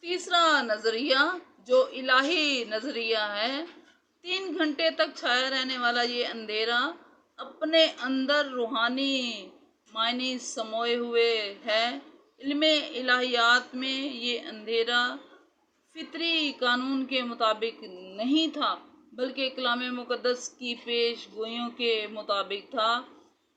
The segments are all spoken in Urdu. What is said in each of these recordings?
تیسرا نظریہ جو الہی نظریہ ہے، 3 گھنٹے تک چھایا رہنے والا یہ اندھیرا اپنے اندر روحانی معنی سموئے ہوئے ہے۔ علم الہیات میں یہ اندھیرا فطری قانون کے مطابق نہیں تھا بلکہ کلام مقدس کی پیش گوئیوں کے مطابق تھا۔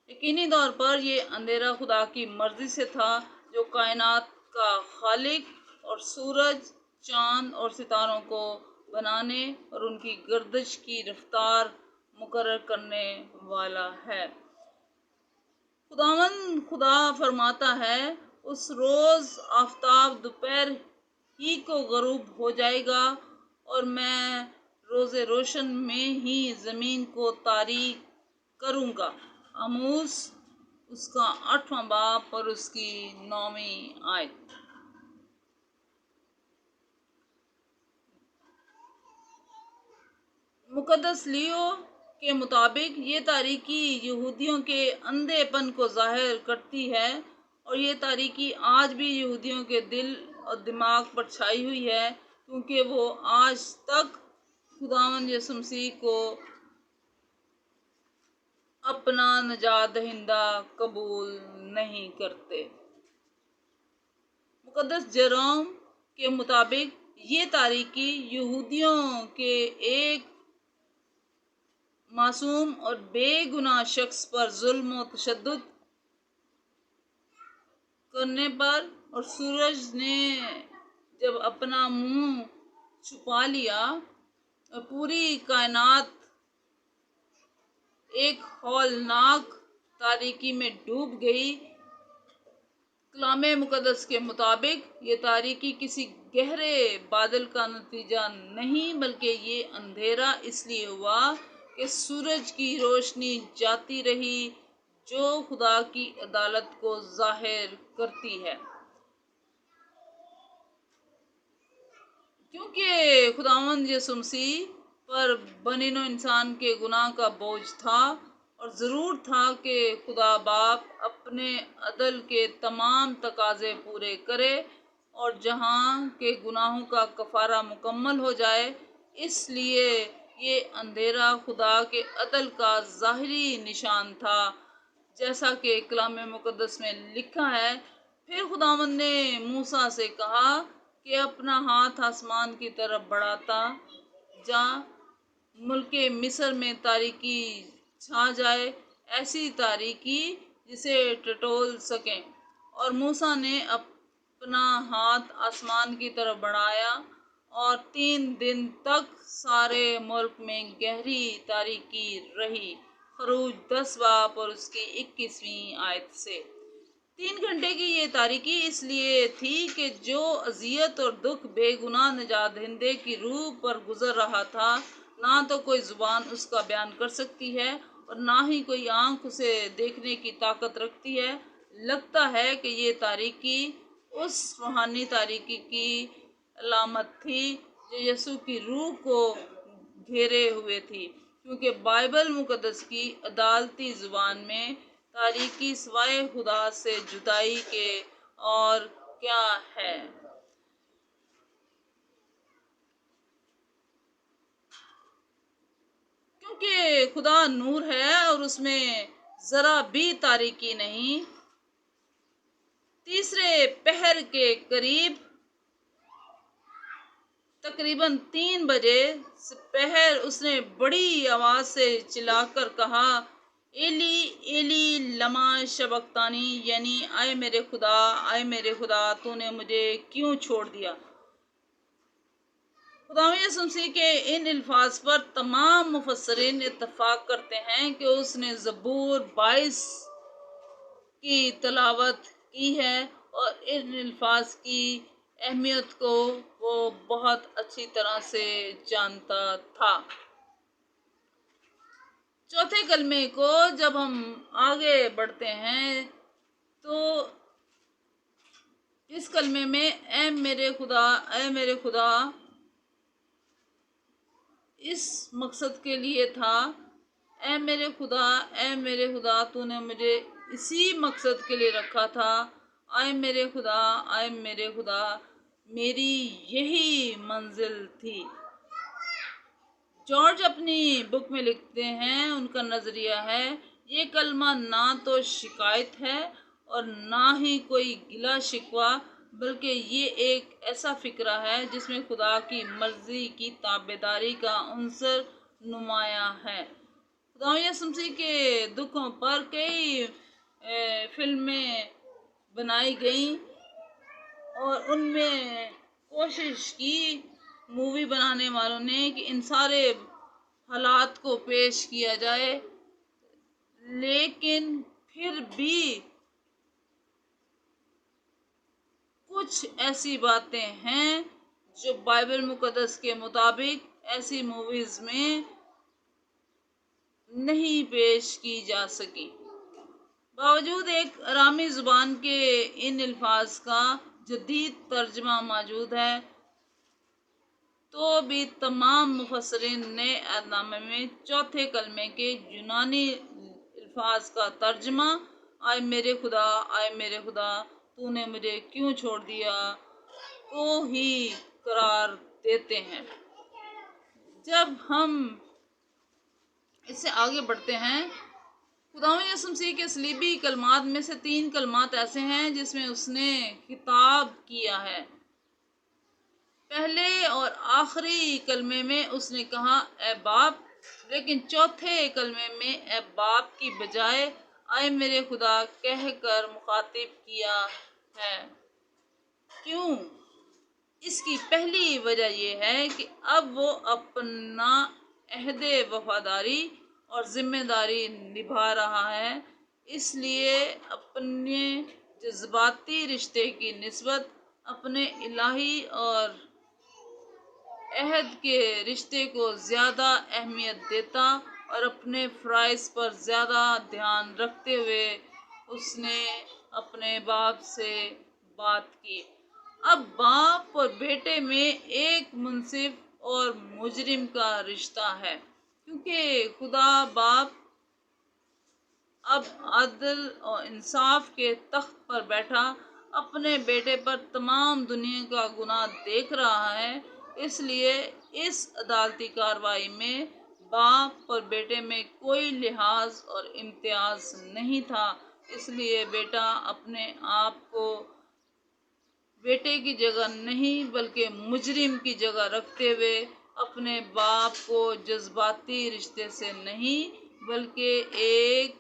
یقینی طور پر یہ اندھیرا خدا کی مرضی سے تھا جو کائنات کا خالق اور سورج، چاند اور ستاروں کو بنانے اور ان کی گردش کی رفتار مقرر کرنے والا ہے۔ خداوند خدا فرماتا ہے، اس روز آفتاب دوپہر ہی کو غروب ہو جائے گا اور میں روز روشن میں ہی زمین کو تاریک کروں گا۔ آموز اس کا 8واں باب اور اس کی 9ویں آیت۔ مقدس لیو کے مطابق یہ تاریکی یہودیوں کے اندھے پن کو ظاہر کرتی ہے، اور یہ تاریکی آج بھی یہودیوں کے دل اور دماغ پر چھائی ہوئی ہے، کیونکہ وہ آج تک خداوند یسوع مسیح کو اپنا نجات دہندہ قبول نہیں کرتے۔ مقدس جیروم کے مطابق یہ تاریکی یہودیوں کے ایک معصوم اور بے گناہ شخص پر ظلم و تشدد کرنے پر، اور سورج نے جب اپنا منہ چھپا لیا اور پوری کائنات ایک ہولناک تاریکی میں ڈوب گئی۔ کلام مقدس کے مطابق یہ تاریکی کسی گہرے بادل کا نتیجہ نہیں بلکہ یہ اندھیرا اس لیے ہوا کہ سورج کی روشنی جاتی رہی جو خدا کی عدالت کو ظاہر کرتی ہے۔ کیونکہ خداوند یسوع مسیح پر بنی نوع انسان کے گناہ کا بوجھ تھا، اور ضرور تھا کہ خدا باپ اپنے عدل کے تمام تقاضے پورے کرے اور جہاں کے گناہوں کا کفارہ مکمل ہو جائے، اس لیے یہ اندھیرا خدا کے عدل کا ظاہری نشان تھا، جیسا کہ کلام مقدس میں لکھا ہے۔ پھر خداوند نے موسیٰ سے کہا کہ اپنا ہاتھ آسمان کی طرف بڑھاتا جا، ملک مصر میں تاریکی چھا جائے، ایسی تاریکی جسے ٹٹول سکیں۔ اور موسیٰ نے اپنا ہاتھ آسمان کی طرف بڑھایا اور 3 دن تک سارے ملک میں گہری تاریکی رہی۔ خروج 10 باب اور اس کی 21ویں آیت سے۔ 3 گھنٹے کی یہ تاریکی اس لیے تھی کہ جو اذیت اور دکھ بے گناہ نجات دہندے کی روح پر گزر رہا تھا، نہ تو کوئی زبان اس کا بیان کر سکتی ہے اور نہ ہی کوئی آنکھ اسے دیکھنے کی طاقت رکھتی ہے۔ لگتا ہے کہ یہ تاریکی اس روحانی تاریکی کی علامت تھی جو یسوع کی روح کو گھیرے ہوئے تھی، کیونکہ بائبل مقدس کی عدالتی زبان میں تاریکی سوائے خدا سے جدائی کے اور کیا ہے۔ کیونکہ خدا نور ہے اور اس میں ذرا بھی تاریکی نہیں۔ تیسرے پہر کے قریب تقریباً 3 بجے سپہر اس نے بڑی آواز سے چلا کر کہا، ایلی ایلی لما شبقتانی، یعنی اے میرے خدا، اے میرے خدا، تو نے مجھے کیوں چھوڑ دیا۔ خداوند یسوع مسیح کے ان الفاظ پر تمام مفسرین اتفاق کرتے ہیں کہ اس نے زبور 22 کی تلاوت کی ہے اور ان الفاظ کی اہمیت کو وہ بہت اچھی طرح سے جانتا تھا۔ چوتھے کلمے کو جب ہم آگے بڑھتے ہیں تو اس کلمے میں اے میرے خدا، اے میرے خدا اس مقصد کے لیے تھا، اے میرے خدا، اے میرے خدا، تو نے مجھے اسی مقصد کے لیے رکھا تھا، اے میرے خدا، اے میرے خدا، میری یہی منزل تھی۔ جارج اپنی بک میں لکھتے ہیں، ان کا نظریہ ہے، یہ کلمہ نہ تو شکایت ہے اور نہ ہی کوئی گلہ شکوہ، بلکہ یہ ایک ایسا فقرہ ہے جس میں خدا کی مرضی کی تابعداری کا عنصر نمایاں ہے۔ خدا یسوع مسیح کے دکھوں پر کئی فلمیں بنائی گئیں اور ان میں کوشش کی مووی بنانے والوں نے کہ ان سارے حالات کو پیش کیا جائے، لیکن پھر بھی کچھ ایسی باتیں ہیں جو بائبل مقدس کے مطابق ایسی موویز میں نہیں پیش کی جا سکی۔ باوجود ایک آرامی زبان کے ان الفاظ کا جدید ترجمہ موجود ہے، تو بھی تمام مفسرین نے عہد نامے میں چوتھے کلمے کے یونانی الفاظ کا ترجمہ آئے میرے خدا، آئے میرے خدا، تو نے مجھے کیوں چھوڑ دیا کو ہی قرار دیتے ہیں۔ جب ہم اس سے آگے بڑھتے ہیں، خداوند یسوع مسیح کے صلیبی کلمات میں سے 3 کلمات ایسے ہیں جس میں اس نے خطاب کیا ہے۔ پہلے اور آخری کلمے میں اس نے کہا اے باپ، لیکن چوتھے کلمے میں اے باپ کی بجائے اے میرے خدا کہہ کر مخاطب کیا ہے۔ کیوں؟ اس کی پہلی وجہ یہ ہے کہ اب وہ اپنا عہد وفاداری اور ذمہ داری نبھا رہا ہے، اس لیے اپنے جذباتی رشتے کی نسبت اپنے الہی اور عہد کے رشتے کو زیادہ اہمیت دیتا اور اپنے فرائض پر زیادہ دھیان رکھتے ہوئے اس نے اپنے باپ سے بات کی۔ اب باپ اور بیٹے میں ایک منصف اور مجرم کا رشتہ ہے، کیونکہ خدا باپ اب عدل اور انصاف کے تخت پر بیٹھا اپنے بیٹے پر تمام دنیا کا گناہ دیکھ رہا ہے، اس لیے اس عدالتی کارروائی میں باپ اور بیٹے میں کوئی لحاظ اور امتیاز نہیں تھا، اس لیے بیٹا اپنے آپ کو بیٹے کی جگہ نہیں بلکہ مجرم کی جگہ رکھتے ہوئے اپنے باپ کو جذباتی رشتے سے نہیں بلکہ ایک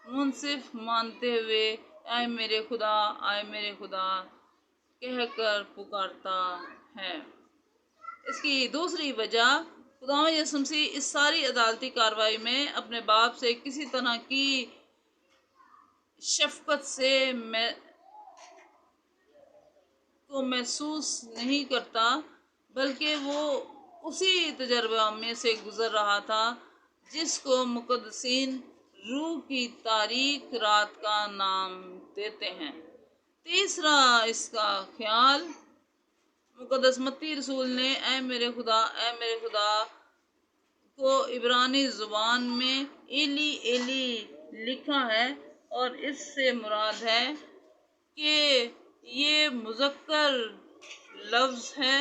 منصف مانتے ہوئے اے میرے خدا، اے میرے خدا کہہ کر پکارتا ہے۔ اس کی دوسری وجہ، خداوند یسوع مسیح اس ساری عدالتی کارروائی میں اپنے باپ سے کسی طرح کی شفقت کو محسوس نہیں کرتا، بلکہ وہ اسی تجربہ میں سے گزر رہا تھا جس کو مقدسین روح کی تاریک رات کا نام دیتے ہیں۔ تیسرا اس کا خیال، مقدس متی رسول نے اے میرے خدا، اے میرے خدا کو عبرانی زبان میں ایلی ایلی لکھا ہے، اور اس سے مراد ہے کہ یہ مذکر لفظ ہے،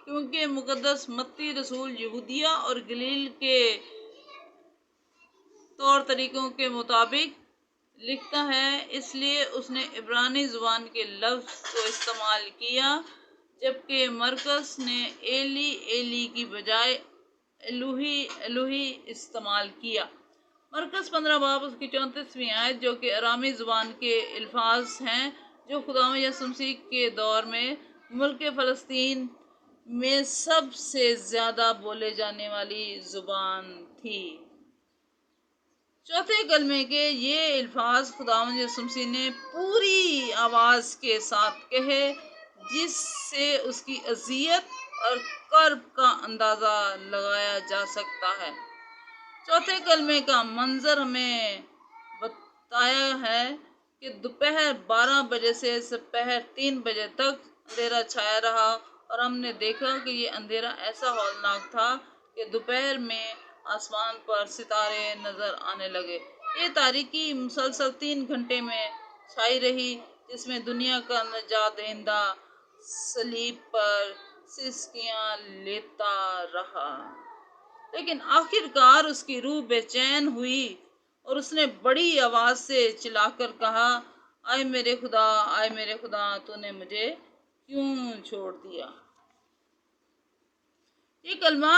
کیونکہ مقدس متی رسول یہودیہ اور گلیل کے طور طریقوں کے مطابق لکھتا ہے، اس لیے اس نے عبرانی زبان کے لفظ کو استعمال کیا، جبکہ مرقس نے ایلی ایلی کی بجائے الوہی الوہی استعمال کیا۔ مرقس 15 باب اس کی 34ویں آیت، جو کہ آرامی زبان کے الفاظ ہیں جو خداوند یسوع مسیح کے دور میں ملک فلسطین میں سب سے زیادہ بولے جانے والی زبان تھی۔ چوتھے کلمے کے یہ الفاظ خداوند یسوع مسیح نے پوری آواز کے ساتھ کہے، جس سے اس کی عظمت اور کرب کا اندازہ لگایا جا سکتا ہے۔ چوتھے کلمے کا منظر ہمیں بتایا ہے کہ دوپہر 12 بجے سے سپہر 3 بجے تک اندھیرا چھایا رہا، اور ہم نے دیکھا کہ یہ اندھیرا ایسا ہولناک تھا کہ دوپہر میں آسمان پر ستارے نظر آنے لگے۔ یہ تاریکی مسلسل 3 گھنٹے میں چھائی رہی، جس میں دنیا کا نجات دہندہ صلیب پر سسکیاں لیتا رہا، لیکن آخر کار اس کی روح بے چین ہوئی اور اس نے بڑی آواز سے چلا کر کہا، آئے میرے خدا، آئے میرے خدا، تو نے مجھے کیوں چھوڑ دیا؟ یہ کلمہ